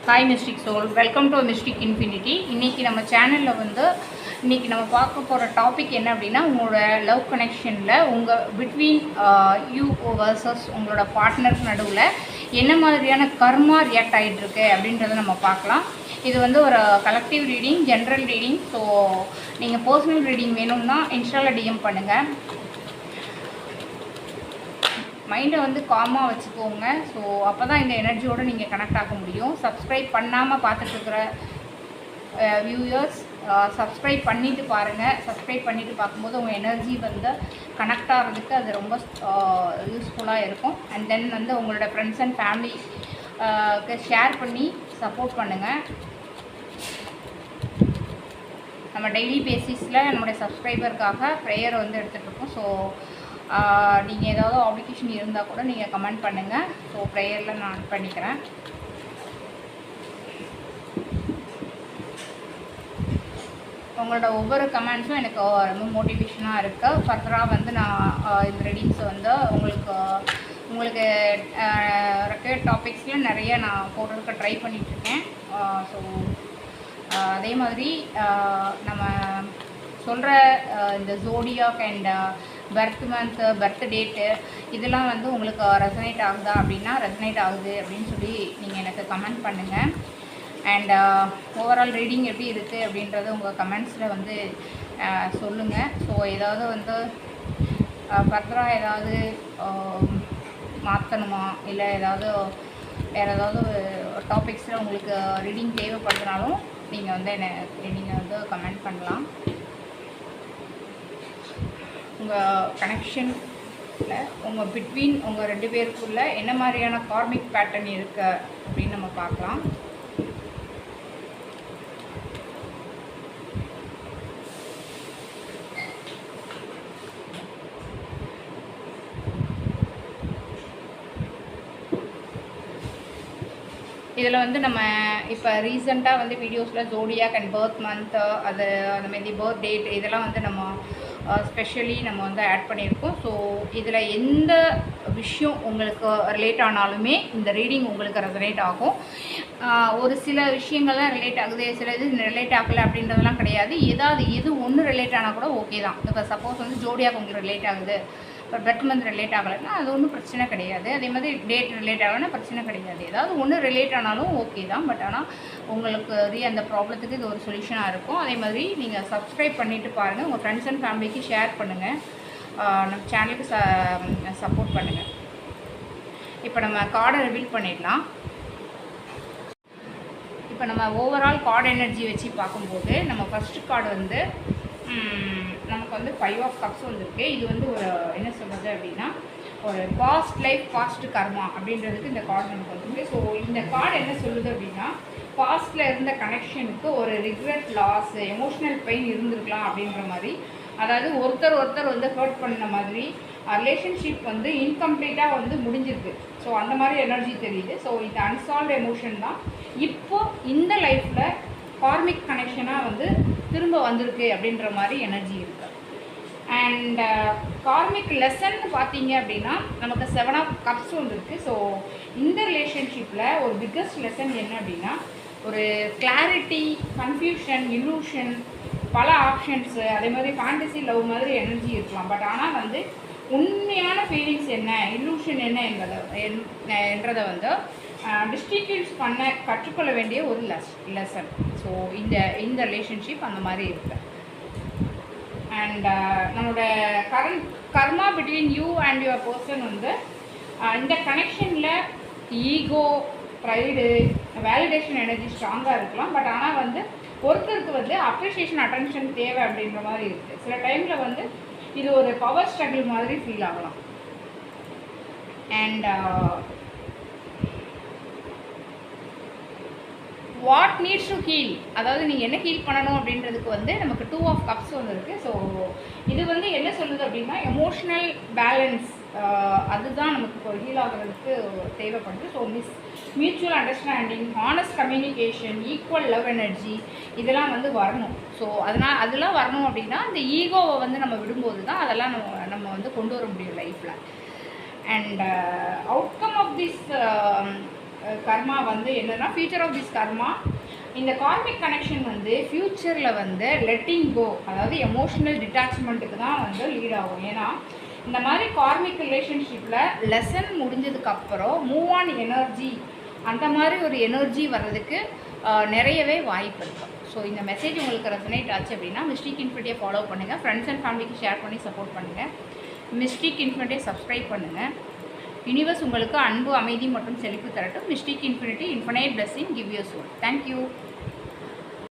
Hi Mystic Soul, welcome to Mystic Infinity. இன்றைக்கி நம்ம சேனலில் இன்றைக்கி நம்ம பார்க்க போகிற டாபிக் என்ன அப்படின்னா, உங்களோட லவ் கனெக்ஷனில் உங்கள் பிட்வீன் யூ வர்சஸ் உங்களோட பார்ட்னருக்கு நடுவில் என்ன மாதிரியான கர்மா ரியாக்ட் ஆகிட்டுருக்கு அப்படின்றத நம்ம பார்க்கலாம். இது ஒரு collective reading, general reading. So நீங்கள் பர்சனல் ரீடிங் வேணும்னா இன்ஸ்டாவில் டிஎம் பண்ணுங்கள். மைண்டை காமாக வச்சுக்கோங்க. ஸோ அப்போ தான் இந்த எனர்ஜியோடு நீங்கள் கனெக்ட் ஆக முடியும். சப்ஸ்கிரைப் பண்ணாமல் பார்த்துட்ருக்குற வியூயர்ஸ் சப்ஸ்கிரைப் பண்ணிவிட்டு பாருங்கள். சப்ஸ்கிரைப் பண்ணிவிட்டு பார்க்கும்போது உங்கள் எனர்ஜி கனெக்ட் ஆகிறதுக்கு அது ரொம்ப யூஸ்ஃபுல்லாக இருக்கும். அண்ட் தென் உங்களோட ஃப்ரெண்ட்ஸ் அண்ட் ஃபேமிலிக்கு ஷேர் பண்ணி சப்போர்ட் பண்ணுங்கள். நம்ம டெய்லி பேசிஸில் நம்மளுடைய சப்ஸ்கிரைபருக்காக ப்ரேயர் எடுத்துகிட்ருக்கோம். ஸோ நீங்கள் ஏதாவது ஆப்ளிகேஷன் இருந்தால் கூட நீங்கள் கமெண்ட் பண்ணுங்கள். ஸோ ப்ரேயரில் நான் பண்ணிக்கிறேன். உங்களோட ஒவ்வொரு கமெண்ட்ஸும் எனக்கு ரொம்ப மோட்டிவேஷனாக இருக்குது. ஃபர்தராக நான் இந்த ரீடிங்ஸ் உங்களுக்கு ரெக்கார்ட் டாபிக்ஸில் நிறைய நான் போடுறதுக்கு ட்ரை பண்ணிகிட்ருக்கேன். ஸோ அதே மாதிரி நம்ம சொல்கிற இந்த zodiac and birth month, birth date இதெல்லாம் உங்களுக்கு ரெசனேட் ஆகுதா அப்படின்னா ரெசனேட் ஆகுது அப்படின்னு சொல்லி நீங்கள் எனக்கு கமெண்ட் பண்ணுங்கள். அண்ட் ஓவரால் ரீடிங் எப்படி இருக்குது அப்படின்றது உங்கள் கமெண்ட்ஸில் சொல்லுங்கள். ஸோ ஏதாவது ஃபர்தராக ஏதாவது மாற்றணுமா, இல்லை ஏதாவது வேறு ஏதாவது டாபிக்ஸில் உங்களுக்கு ரீடிங் தேவைப்படுறதுனாலும் நீங்கள் நீங்கள் கமெண்ட் பண்ணலாம். உங்கள் கனெக்ஷனில் உங்கள் பிட்வீன் உங்கள் ரெண்டு பேருக்குள்ளே என்ன மாதிரியான கார்மிக் பேட்டர்ன் இருக்குது அப்படின்னு நம்ம பார்க்கலாம். இதில் நம்ம இப்போ ரீசெண்டாக வீடியோஸில் ஜோடியாக் அண்ட் பர்த் மந்த்து அந்தமாரி பர்த் டேட் இதெல்லாம் நம்ம ஸ்பெஷலி நம்ம ஆட் பண்ணியிருக்கோம். ஸோ இதில் எந்த விஷயம் உங்களுக்கு ரிலேட் ஆனாலுமே இந்த ரீடிங் உங்களுக்கு ரெசனேட் ஆகும். ஒரு சில விஷயங்கள்லாம் ரிலேட் ஆகுது, சில இது ரிலேட் ஆகலை அப்படின்றதெல்லாம் கிடையாது. எது ஒன்று ரிலேட் ஆனால் கூட ஓகே தான். இப்போ சப்போஸ் ஜோடியாக் உங்களுக்கு ரிலேட் ஆகுது, இப்போ பர்த் மந்த் ரிலேட் ஆகலைன்னா அது ஒன்றும் பிரச்சனை கிடையாது. அதே மாதிரி டேட் ரிலேட் ஆகலைன்னா பிரச்சனை கிடையாது. ஏதாவது ஒன்று ரிலேட் ஆனாலும் ஓகே தான். பட் ஆனால் உங்களுக்கு அந்த ப்ராப்ளத்துக்கு இது ஒரு சொல்யூஷனாக இருக்கும். அதே மாதிரி நீங்கள் சப்ஸ்கிரைப் பண்ணிவிட்டு பாருங்கள். உங்கள் ஃப்ரெண்ட்ஸ் அண்ட் ஃபேமிலிக்கு ஷேர் பண்ணுங்கள். நம்ம சேனலுக்கு சப்போர்ட் பண்ணுங்கள். இப்போ நம்ம கார்டை ரிவீல் பண்ணிடலாம். இப்போ நம்ம ஓவரால் கார்டு எனர்ஜி வச்சு பார்க்கும்போது நம்ம ஃபஸ்ட்டு கார்டு நமக்கு 5 ஆஃப் கப்ஸ் வந்திருக்கு. இது ஒரு என்ன சொல்கிறது அப்படின்னா, ஒரு பாஸ்ட் லைஃப் பாஸ்ட் கர்மா அப்படின்றதுக்கு இந்த கார்டு நமக்கு வந்துருக்கு. ஸோ இந்த கார்டு என்ன சொல்லுது அப்படின்னா, பாஸ்ட்டில் இருந்த கனெக்ஷனுக்கு ஒரு ரிக்ரெட், லாஸ், எமோஷ்னல் பெயின் இருந்திருக்கலாம் அப்படின்ற மாதிரி. அதாவது ஒருத்தர் ஹர்ட் பண்ண மாதிரி ரிலேஷன்ஷிப் இன்கம்ப்ளீட்டாக முடிஞ்சிருக்கு. ஸோ அந்த மாதிரி எனர்ஜி தெரியுது. ஸோ இந்த அன்சால்வ்டு எமோஷன் தான் இப்போ இந்த லைஃப்பில் கார்மிக் கனெக்ஷனாக திரும்ப வந்திருக்கு அப்படின்ற மாதிரி எனர்ஜி இருக்குது. அண்ட் கார்மிக் லெசன் பார்த்தீங்க அப்படின்னா நமக்கு 7 ஆஃப் கப்ஸ் வந்துருக்கு. ஸோ இந்த ரிலேஷன்ஷிப்பில் ஒரு பிக்கஸ்ட் லெசன் என்ன அப்படின்னா, ஒரு கிளாரிட்டி, கன்ஃபியூஷன், இல்யூஷன், பல ஆப்ஷன்ஸு, அதே மாதிரி ஃபேண்டசி லவ் மாதிரி எனர்ஜி இருக்கலாம். பட் ஆனால் உண்மையான ஃபீலிங்ஸ் என்ன, இல்யூஷன் என்ன என்றதை டிஸ்டிங்விஷ் பண்ண கற்றுக்கொள்ள வேண்டிய ஒரு லெசன். ஸோ இந்த ரிலேஷன்ஷிப் அந்த மாதிரி இருக்குது. அண்ட் நம்மளோட karma between you and your person இந்த கனெக்ஷனில் ஈகோ, ப்ரைடு, வேலிடேஷன் எனர்ஜி ஸ்ட்ராங்காக இருக்கலாம். பட் ஆனால் ஒருத்தருக்கு அப்ரிஷியேஷன், அட்டென்ஷன் தேவை அப்படின்ற மாதிரி இருக்குது. சில டைமில் இது ஒரு பவர் ஸ்ட்ரகிள் மாதிரி ஃபீல் ஆகலாம். And what needs to heal, அதாவது நீங்கள் என்ன ஹீல் பண்ணணும் அப்படின்றதுக்கு நமக்கு 2 ஆஃப் கப்ஸ் இருக்குது. ஸோ இது என்ன சொல்லுது அப்படின்னா, எமோஷ்னல் பேலன்ஸ் அதுதான் நமக்கு இப்போ ஹீல் ஆகிறதுக்கு தேவைப்படுது. So mutual understanding, honest communication, equal love energy இதெல்லாம் வரணும். ஸோ அதெல்லாம் வரணும் அப்படின்னா இந்த ஈகோவை நம்ம விடும்போது தான் அதெல்லாம் நம்ம கொண்டு வர முடியும் லைஃப்பில். அண்ட் அவுட்கம் ஆஃப் திஸ் கர்மா வந்து என்னென்னா ஃபியூச்சர் ஆஃப் திஸ் கர்மா, இந்த கார்மிக் கனெக்ஷன் வந்து ஃப்யூச்சரில் வந்து லெட்டிங் கோ, அதாவது எமோஷ்னல் டிட்டாச்மெண்ட்டுக்கு தான் வந்து லீட் ஆகும். ஏன்னா இந்த மாதிரி கார்மிக் ரிலேஷன்ஷிப்பில் லெசன் முடிஞ்சதுக்கப்புறம் மூவ் ஆன் எனர்ஜி, அந்த மாதிரி ஒரு எனர்ஜி வர்றதுக்கு நிறையவே வாய்ப்பு இருக்கும். ஸோ இந்த மெசேஜ் உங்களுக்கு ரெசனேட் ஆச்சு அப்படின்னா மிஸ்டிக் இன்ஃபினிட்டியை ஃபாலோ பண்ணுங்கள், ஃப்ரெண்ட்ஸ் அண்ட் ஃபேமிலிக்கு ஷேர் பண்ணி சப்போர்ட் பண்ணுங்கள், மிஸ்டிக் இன்ஃபினிட்டியை சப்ஸ்கிரைப் பண்ணுங்கள். யூனிவர்ஸ் உங்களுக்கு அன்பு, அமைதி மற்றும் செழிப்பு தரட்டும். Mystic infinity, infinite blessing, give you soul. Thank you.